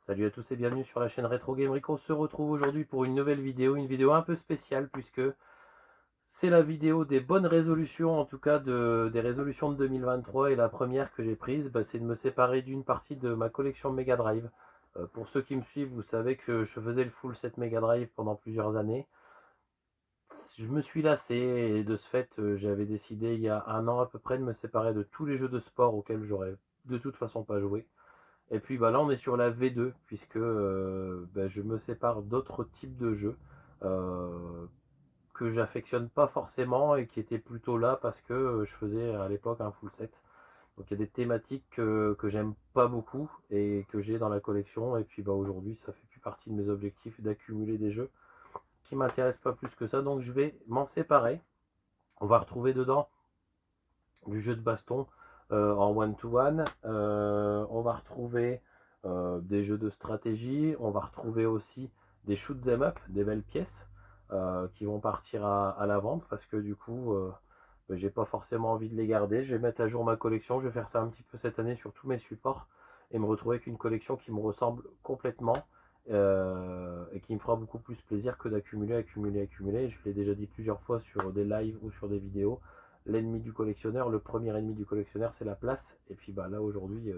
Salut à tous et bienvenue sur la chaîne Retro Gamerik. On se retrouve aujourd'hui pour une nouvelle vidéo, une vidéo un peu spéciale puisque c'est la vidéo des bonnes résolutions, en tout cas des résolutions de 2023. Et la première que j'ai prise, c'est de me séparer d'une partie de ma collection Mega Drive. Pour ceux qui me suivent, vous savez que je faisais le full set Mega Drive pendant plusieurs années. Je me suis lassé et de ce fait, j'avais décidé il y a un an à peu près de me séparer de tous les jeux de sport auxquels j'aurais de toute façon pas joué. Et puis là on est sur la V2 puisque je me sépare d'autres types de jeux euh, que j'affectionne pas forcément et qui étaient plutôt là parce que je faisais à l'époque un full set. Donc il y a des thématiques que j'aime pas beaucoup et que j'ai dans la collection. Et puis aujourd'hui ça fait plus partie de mes objectifs d'accumuler des jeux qui m'intéressent pas plus que ça. Donc je vais m'en séparer. On va retrouver dedans du jeu de baston en one-to-one. On va retrouver des jeux de stratégie. On va retrouver aussi des shoot 'em up, des belles pièces qui vont partir à la vente parce que du coup, j'ai pas forcément envie de les garder. Je vais mettre à jour ma collection. Je vais faire ça un petit peu cette année sur tous mes supports et me retrouver avec une collection qui me ressemble complètement et qui me fera beaucoup plus plaisir que d'accumuler, accumuler. Je l'ai déjà dit plusieurs fois sur des lives ou sur des vidéos. L'ennemi du collectionneur, le premier ennemi du collectionneur, c'est la place. Et puis là aujourd'hui,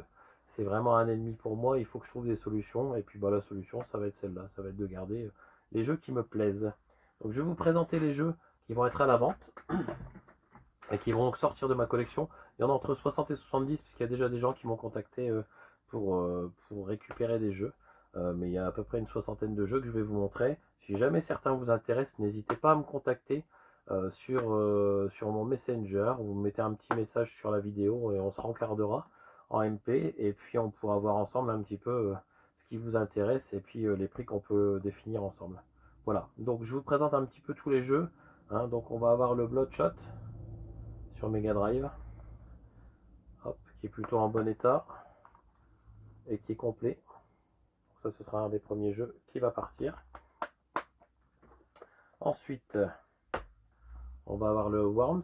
c'est vraiment un ennemi pour moi. Il faut que je trouve des solutions. Et puis la solution, ça va être celle-là. Ça va être de garder les jeux qui me plaisent. Donc je vais vous présenter les jeux qui vont être à la vente et qui vont donc sortir de ma collection. Il y en a entre 60 et 70 puisqu'il y a déjà des gens qui m'ont contacté pour récupérer des jeux. Mais il y a à peu près une soixantaine de jeux que je vais vous montrer. Si jamais certains vous intéressent, n'hésitez pas à me contacter sur mon Messenger. Vous mettez un petit message sur la vidéo et on se rencardera en MP. Et puis on pourra voir ensemble un petit peu ce qui vous intéresse et puis les prix qu'on peut définir ensemble. Voilà, donc je vous présente un petit peu tous les jeux. Donc on va avoir le Bloodshot sur Mega Drive, hop, qui est plutôt en bon état et qui est complet. Ça, ce sera un des premiers jeux qui va partir. Ensuite, on va avoir le Worms,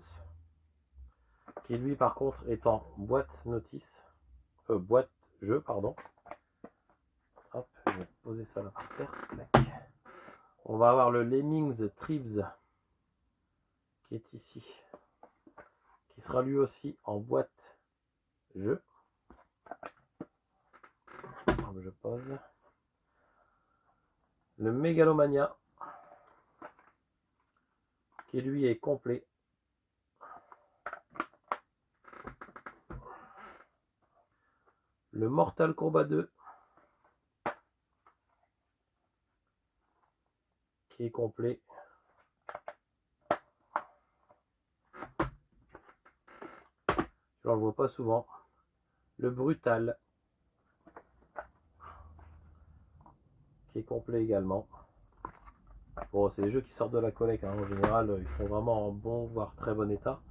qui lui, par contre, est en boîte notice, boîte jeu, pardon. Hop, je vais poser ça là par terre. On va avoir le Lemmings Tribes, qui est ici, qui sera lui aussi en boîte jeu. Je pose. Le Megalomania, qui lui est complet. Le Mortal Kombat 2, qui est complet. Je ne le vois pas souvent. Le Brutal, qui est complet également. Bon, c'est des jeux qui sortent de la collecte, en général, ils sont vraiment en bon, voire très bon état.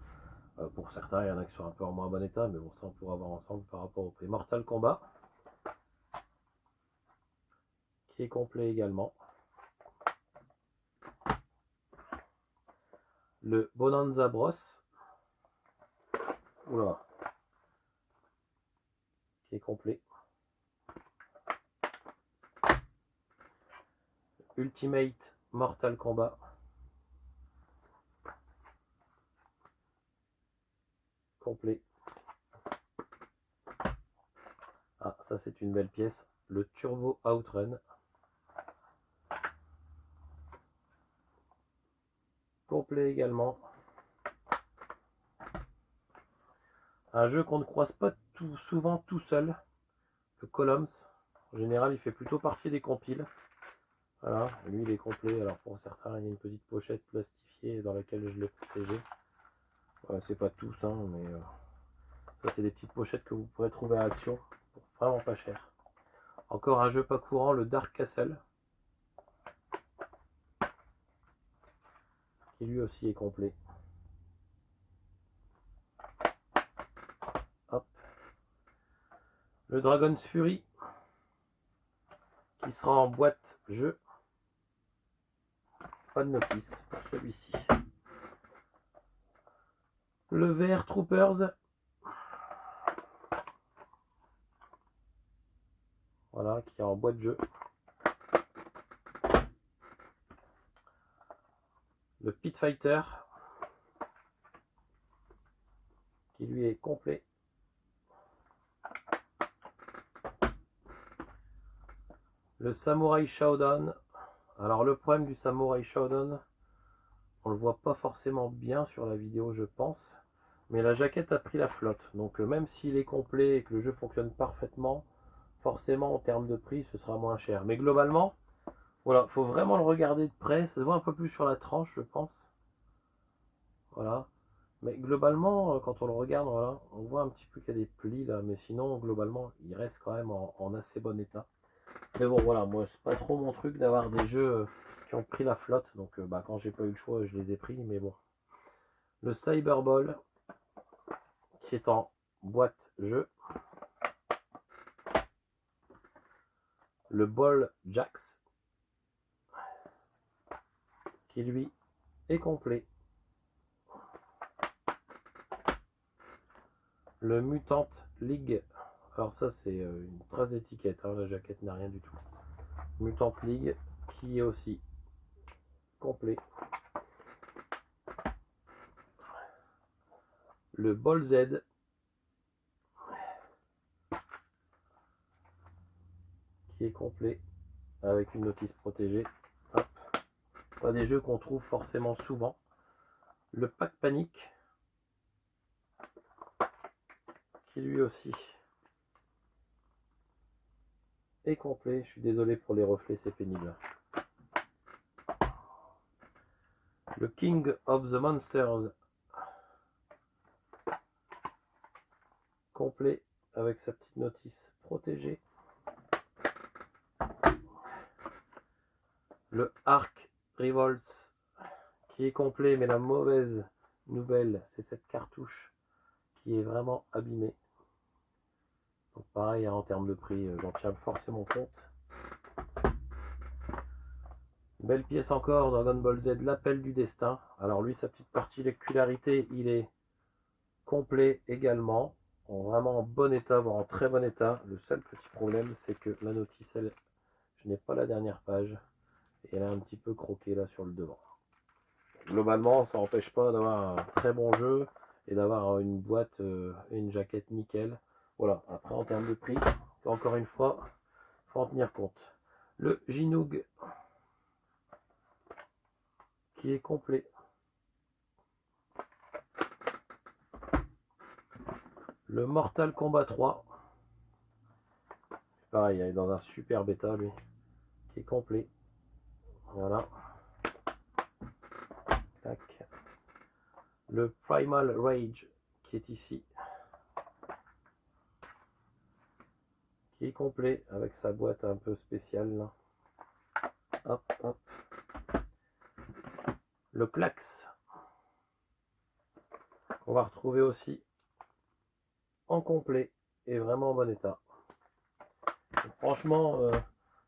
Pour certains, il y en a qui sont un peu en moins bon état, mais bon, ça on pourra voir ensemble par rapport au prix. Mortal Kombat, qui est complet également. Le Bonanza Bros, oula, qui est complet. Ultimate Mortal Kombat, complet. Ah, ça c'est une belle pièce. Le Turbo Outrun, complet également. Un jeu qu'on ne croise pas souvent tout seul, le Columns. En général, il fait plutôt partie des compiles. Voilà, lui il est complet. Alors pour certains, il y a une petite pochette plastifiée dans laquelle je l'ai protégé. Voilà, c'est pas tous, mais ça c'est des petites pochettes que vous pourrez trouver à Action pour vraiment pas cher. Encore un jeu pas courant, le Dark Castle, qui lui aussi est complet. Hop. Le Dragon's Fury, qui sera en boîte jeu. Pas de notice pour celui-ci. Le VR Troopers. voilà, qui est en boîte de jeu. Le Pit Fighter, qui lui est complet. Le Samurai Shodown. Alors le problème du Samurai Shodown, on le voit pas forcément bien sur la vidéo, je pense. Mais la jaquette a pris la flotte. Donc même s'il est complet et que le jeu fonctionne parfaitement, forcément en termes de prix, ce sera moins cher. Mais globalement, voilà, faut vraiment le regarder de près. Ça se voit un peu plus sur la tranche, je pense. Voilà. Mais globalement, quand on le regarde, voilà, on voit un petit peu qu'il y a des plis là. Mais sinon, globalement, il reste quand même en assez bon état. Mais bon, voilà, moi, c'est pas trop mon truc d'avoir des jeux qui ont pris la flotte. Donc, quand j'ai pas eu le choix, je les ai pris. Mais bon. Le Cyberball, qui est en boîte jeu. Le Ball Jax, qui lui est complet. Le Mutant League, alors ça c'est une trace d'étiquette, hein, la jaquette n'a rien du tout. Mutant League, qui est aussi complet. Le Ball Z, qui est complet, avec une notice protégée. Hop. Pas des jeux qu'on trouve forcément souvent. Le Pack Panic, qui lui aussi est complet. Je suis désolé pour les reflets, c'est pénible. Le King of the Monsters, complet avec sa petite notice protégée. Le Arc Revolts, qui est complet, mais la mauvaise nouvelle, c'est cette cartouche qui est vraiment abîmée. Donc pareil, hein, en termes de prix, j'en tiens forcément compte. Belle pièce encore, Dragon Ball Z, l'appel du destin. Alors lui, sa petite particularité, il est complet également, vraiment en bon état, voire en très bon état. Le seul petit problème, c'est que la notice, elle, je n'ai pas la dernière page, et elle est un petit peu croquée là sur le devant. Globalement, ça n'empêche pas d'avoir un très bon jeu et d'avoir une boîte et une jaquette nickel. Voilà, après en termes de prix, encore une fois, il faut en tenir compte. Le Ginoog, qui est complet. Le Mortal Kombat 3, pareil, il est dans un super bêta lui, qui est complet. Voilà. Tac. Le Primal Rage, qui est ici, qui est complet avec sa boîte un peu spéciale là. Hop, hop. Le Klax, qu'on va retrouver aussi en complet et vraiment en bon état. Donc, franchement,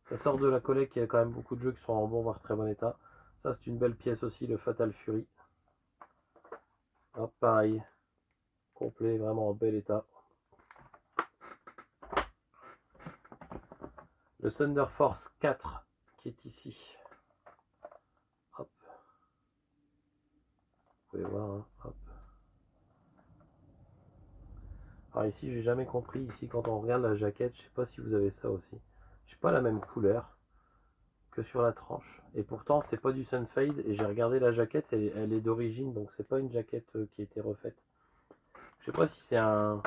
ça sort de la collecte, il y a quand même beaucoup de jeux qui sont en bon voire très bon état. Ça c'est une belle pièce aussi, le Fatal Fury. Hop, pareil, complet, vraiment en bel état. Le Thunder Force 4 qui est ici. Hop. Vous pouvez voir, hein. Hop. Alors ici, j'ai jamais compris, ici quand on regarde la jaquette, je sais pas si vous avez ça aussi. J'ai pas la même couleur que sur la tranche. Et pourtant, c'est pas du Sunfade. Et j'ai regardé la jaquette, elle est d'origine, donc c'est pas une jaquette qui a été refaite. Je sais pas si c'est un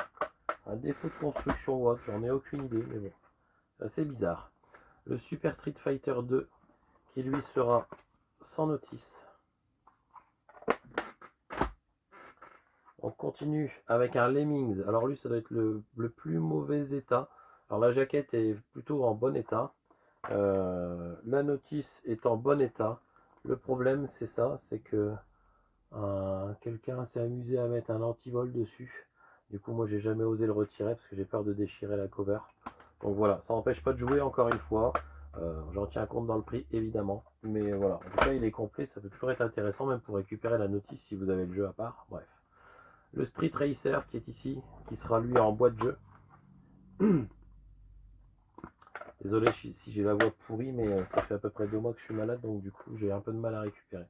défaut de construction ou autre, j'en ai aucune idée, mais bon, c'est assez bizarre. Le Super Street Fighter 2, qui lui sera sans notice. On continue avec un Lemmings. Alors lui, ça doit être le plus mauvais état. Alors la jaquette est plutôt en bon état. La notice est en bon état. Le problème, c'est ça, c'est que quelqu'un s'est amusé à mettre un antivol dessus. Du coup, moi, j'ai jamais osé le retirer parce que j'ai peur de déchirer la cover. Donc voilà, ça n'empêche pas de jouer encore une fois. J'en tiens compte dans le prix, évidemment. Mais voilà, en tout cas, il est complet. Ça peut toujours être intéressant, même pour récupérer la notice si vous avez le jeu à part. Bref. Le Street Racer qui est ici, qui sera lui en boîte de jeu. Désolé si j'ai la voix pourrie, mais ça fait à peu près 2 mois que je suis malade, donc du coup j'ai un peu de mal à récupérer.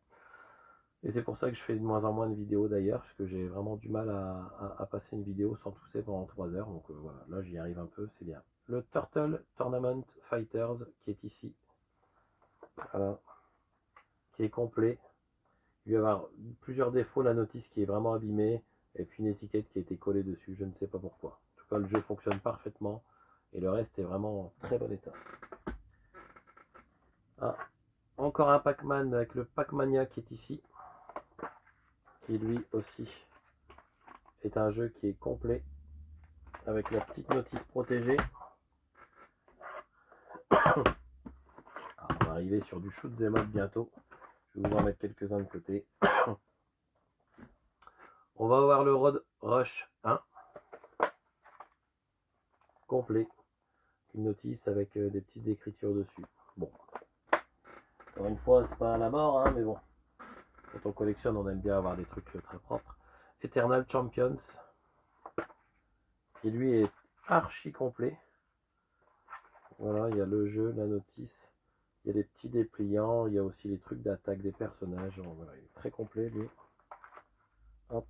Et c'est pour ça que je fais de moins en moins de vidéos d'ailleurs, parce que j'ai vraiment du mal à passer une vidéo sans tousser pendant 3 heures. Donc voilà, là j'y arrive un peu, c'est bien. Le Turtle Tournament Fighters qui est ici, voilà, qui est complet. Il va y avoir plusieurs défauts, la notice qui est vraiment abîmée, et puis une étiquette qui a été collée dessus, je ne sais pas pourquoi. En tout cas, le jeu fonctionne parfaitement, et le reste est vraiment en très bon état. Ah, encore un Pac-Man avec le Pac-Mania qui est ici, qui lui aussi est un jeu qui est complet, avec la petite notice protégée. Alors, on va arriver sur du shoot 'em up bientôt. Je vais vous en mettre quelques-uns de côté. On va avoir le Road Rush 1 complet, une notice avec des petites écritures dessus. Bon, encore une fois, c'est pas à la mort, hein, mais bon, quand on collectionne, on aime bien avoir des trucs très propres. Eternal Champions, qui lui est archi complet. Voilà, il y a le jeu, la notice, il y a les petits dépliants, il y a aussi les trucs d'attaque des personnages. Voilà, il est très complet lui. Hop.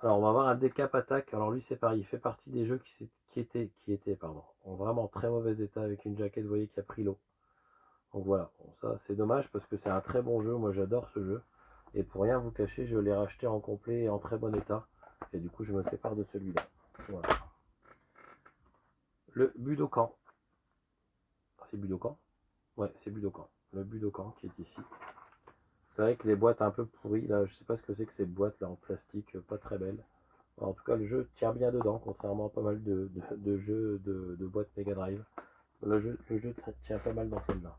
Alors on va avoir un Decap Attack. Alors lui c'est pareil, il fait partie des jeux qui étaient en vraiment très mauvais état avec une jaquette, vous voyez, qui a pris l'eau. Donc voilà, bon, ça c'est dommage parce que c'est un très bon jeu, moi j'adore ce jeu. Et pour rien vous cacher, je l'ai racheté en complet et en très bon état. Et du coup je me sépare de celui-là. Voilà. Le Budokan. C'est Budokan? Ouais, c'est Budokan. Le Budokan qui est ici. C'est vrai que les boîtes un peu pourries, là, je sais pas ce que c'est que ces boîtes là en plastique, pas très belles. En tout cas, le jeu tient bien dedans, contrairement à pas mal de jeux de boîtes Mega Drive. Le jeu tient pas mal dans celle-là.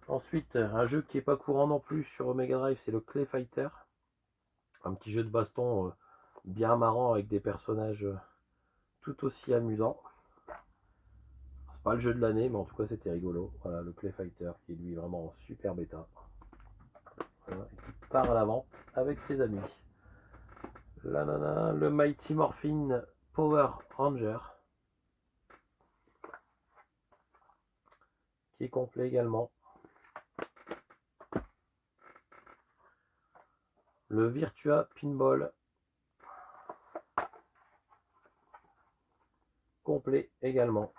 Ensuite, un jeu qui est pas courant non plus sur Mega Drive, c'est le Clay Fighter. Un petit jeu de baston bien marrant avec des personnages tout aussi amusants. C'est pas le jeu de l'année, mais en tout cas c'était rigolo. Voilà, le Clay Fighter qui est lui vraiment en super bêta. Voilà, et qui part à la vente avec ses amis. Là, le Mighty Morphin Power Ranger qui est complet également. Le Virtua Pinball complet également.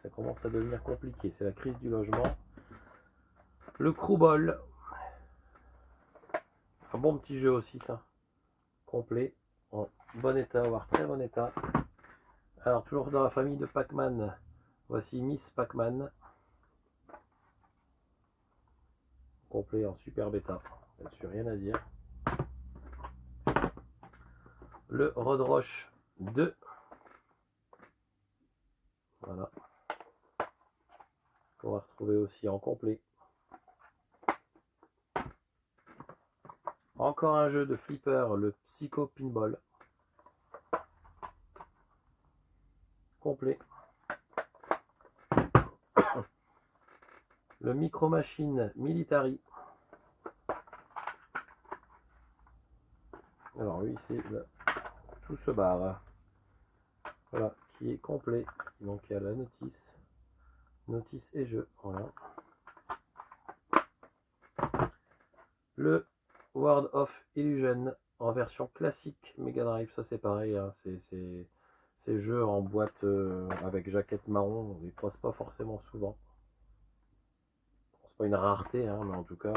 Ça commence à devenir compliqué, c'est la crise du logement. Le Crewball, un bon petit jeu aussi ça, complet, en bon état, voire très bon état. Alors toujours dans la famille de Pac-Man, voici Miss Pac-Man, complet en super bêta, bien sûr rien à dire. Le Road Rush 2, voilà, qu'on va retrouver aussi en complet. Encore un jeu de flipper, le Psycho Pinball, complet. Le Micro Machine Military. Alors lui c'est tout ce bar. Voilà, qui est complet. Donc il y a la notice et jeu. Voilà. Le World of Illusion en version classique Mega Drive, ça c'est pareil, hein, ces jeux en boîte avec jaquette marron, on ne les croise pas forcément souvent. C'est pas une rareté, hein, mais en tout cas,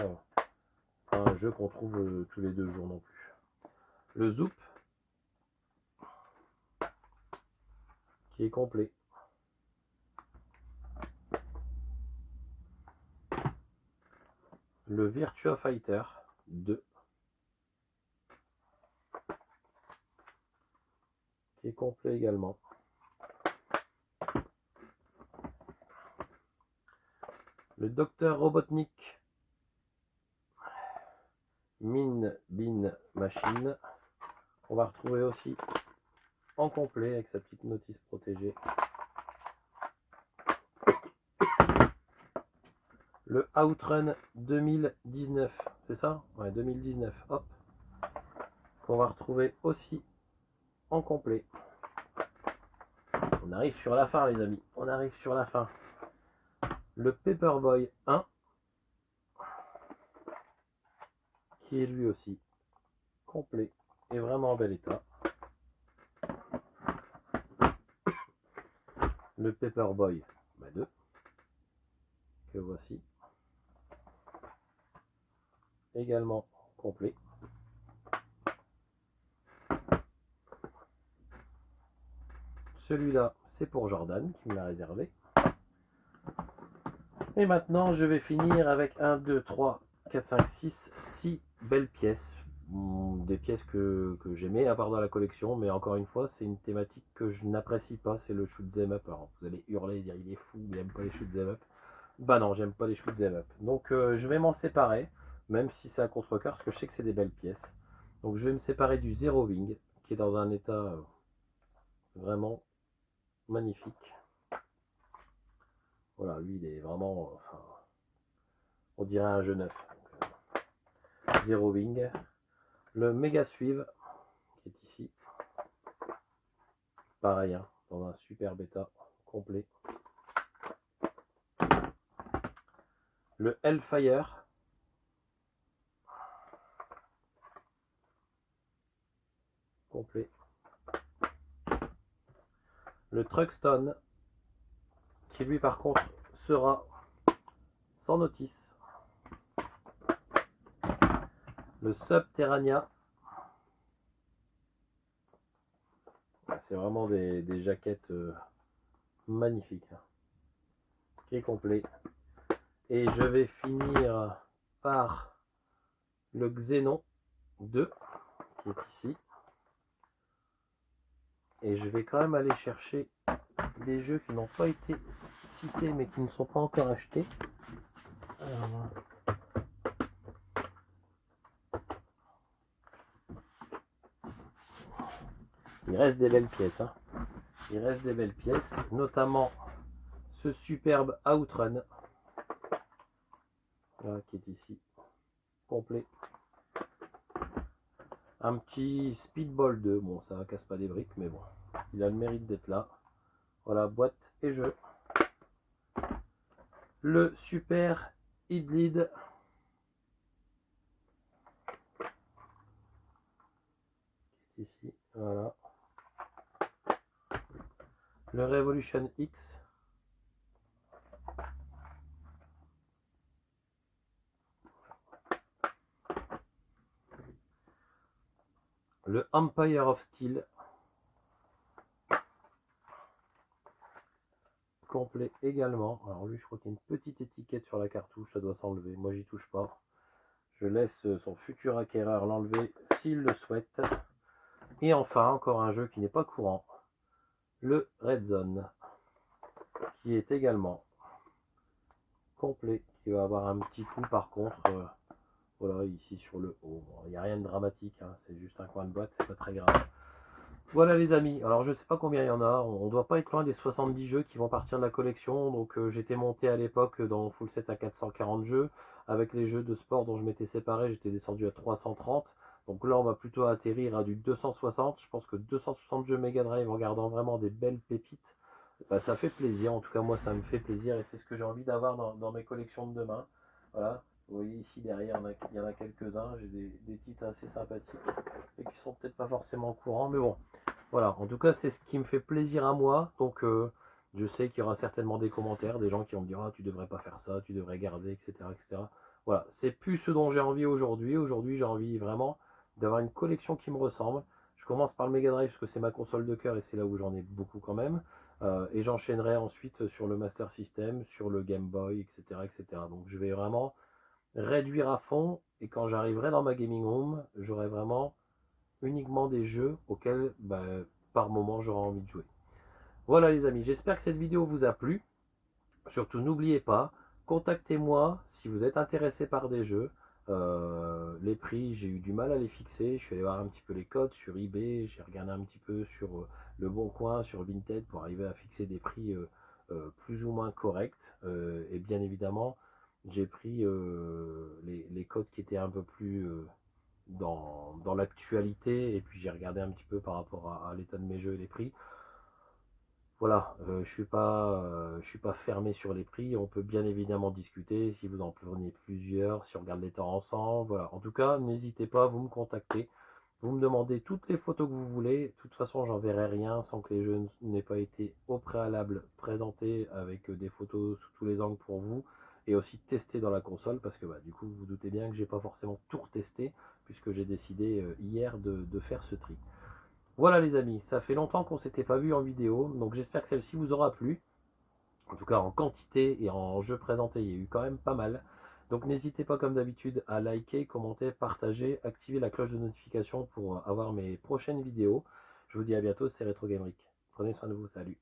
pas un jeu qu'on trouve tous les 2 jours non plus. Le Zoop, qui est complet. Le Virtua Fighter 2, qui est complet également. Le Dr Robotnik Min Bin Machine, on va retrouver aussi en complet avec sa petite notice protégée. Le Outrun 2019, c'est ça? Ouais, 2019, hop. Qu'on va retrouver aussi en complet. On arrive sur la fin les amis, on arrive sur la fin. Le Paperboy 1, qui est lui aussi complet et vraiment en bel état. Le Paperboy 2, que voici, également complet. Celui-là, c'est pour Jordan qui me l'a réservé. Et maintenant, je vais finir avec 1, 2, 3, 4, 5, 6, 6 belles pièces. Des pièces que j'aimais avoir dans la collection, mais encore une fois, c'est une thématique que je n'apprécie pas, c'est le shoot 'em up. Alors, vous allez hurler et dire il est fou, il n'aime pas les shoot 'em up. Bah non, j'aime pas les shoot 'em up. Donc, je vais m'en séparer, même si c'est à contre-cœur, parce que je sais que c'est des belles pièces. Donc, je vais me séparer du Zero Wing, qui est dans un état vraiment magnifique. Voilà, lui, il est vraiment, enfin, on dirait un jeu neuf. Zero Wing. Le Mega Suive, qui est ici. Pareil, hein, dans un super bêta complet. Le Hellfire. Complet. Le Truckstone, qui lui par contre sera sans notice. Le Subterranea. C'est vraiment des jaquettes magnifiques. Qui est complet. Et je vais finir par le Xenon 2, qui est ici. Et je vais quand même aller chercher des jeux qui n'ont pas été cités mais qui ne sont pas encore achetés. Alors, il reste des belles pièces, hein. Il reste des belles pièces, notamment ce superbe Outrun, là, qui est ici, complet. Un petit Speedball 2, bon ça casse pas des briques, mais bon, il a le mérite d'être là. Voilà, boîte et jeu. Le super Idlid. Qui est ici, voilà. Le Revolution X. Le Empire of Steel. Complet également. Alors lui, je crois qu'il y a une petite étiquette sur la cartouche, ça doit s'enlever. Moi, j'y touche pas. Je laisse son futur acquéreur l'enlever s'il le souhaite. Et enfin, encore un jeu qui n'est pas courant. Le Red Zone. Qui est également complet. Qui va avoir un petit coup par contre. Voilà, ici sur le haut. Bon, il n'y a rien de dramatique. Hein, c'est juste un coin de boîte, c'est pas très grave. Voilà les amis, alors je sais pas combien il y en a, on doit pas être loin des 70 jeux qui vont partir de la collection, donc j'étais monté à l'époque dans full set à 440 jeux, avec les jeux de sport dont je m'étais séparé, j'étais descendu à 330, donc là on va plutôt atterrir à du 260, je pense que 260 jeux Mega Drive en gardant vraiment des belles pépites, bah, ça fait plaisir, en tout cas moi ça me fait plaisir et c'est ce que j'ai envie d'avoir dans mes collections de demain, voilà. Vous voyez ici derrière, il y en a quelques-uns, j'ai des titres assez sympathiques et qui sont peut-être pas forcément courants, mais bon. Voilà, en tout cas c'est ce qui me fait plaisir à moi, donc je sais qu'il y aura certainement des commentaires, des gens qui vont me dire ah, tu devrais pas faire ça, tu devrais garder, etc. etc. Voilà, c'est plus ce dont j'ai envie aujourd'hui. Aujourd'hui j'ai envie vraiment d'avoir une collection qui me ressemble. Je commence par le Mega Drive parce que c'est ma console de cœur et c'est là où j'en ai beaucoup quand même. Et j'enchaînerai ensuite sur le Master System, sur le Game Boy, etc. etc. Donc je vais vraiment réduire à fond et quand j'arriverai dans ma gaming room, j'aurai vraiment uniquement des jeux auxquels par moment j'aurai envie de jouer. Voilà les amis, j'espère que cette vidéo vous a plu. Surtout n'oubliez pas, contactez-moi si vous êtes intéressé par des jeux. Les prix, j'ai eu du mal à les fixer. Je suis allé voir un petit peu les codes sur eBay, j'ai regardé un petit peu sur Le Bon Coin, sur Vinted pour arriver à fixer des prix plus ou moins corrects. Et bien évidemment, j'ai pris les codes qui étaient un peu plus dans l'actualité et puis j'ai regardé un petit peu par rapport à l'état de mes jeux et les prix. Voilà, je suis pas fermé sur les prix. On peut bien évidemment discuter si vous en prenez plusieurs, si on regarde les temps ensemble. Voilà. En tout cas, n'hésitez pas, vous me contactez. Vous me demandez toutes les photos que vous voulez. De toute façon, j'enverrai rien sans que les jeux n'aient pas été au préalable présentés avec des photos sous tous les angles pour vous et aussi testés dans la console parce que bah, du coup, vous vous doutez bien que j'ai pas forcément tout retesté puisque j'ai décidé hier de faire ce tri. Voilà les amis, ça fait longtemps qu'on s'était pas vu en vidéo, donc j'espère que celle-ci vous aura plu. En tout cas en quantité et en jeux présentés, il y a eu quand même pas mal. Donc n'hésitez pas comme d'habitude à liker, commenter, partager, activer la cloche de notification pour avoir mes prochaines vidéos. Je vous dis à bientôt, c'est Retro Gamerik. Prenez soin de vous, salut.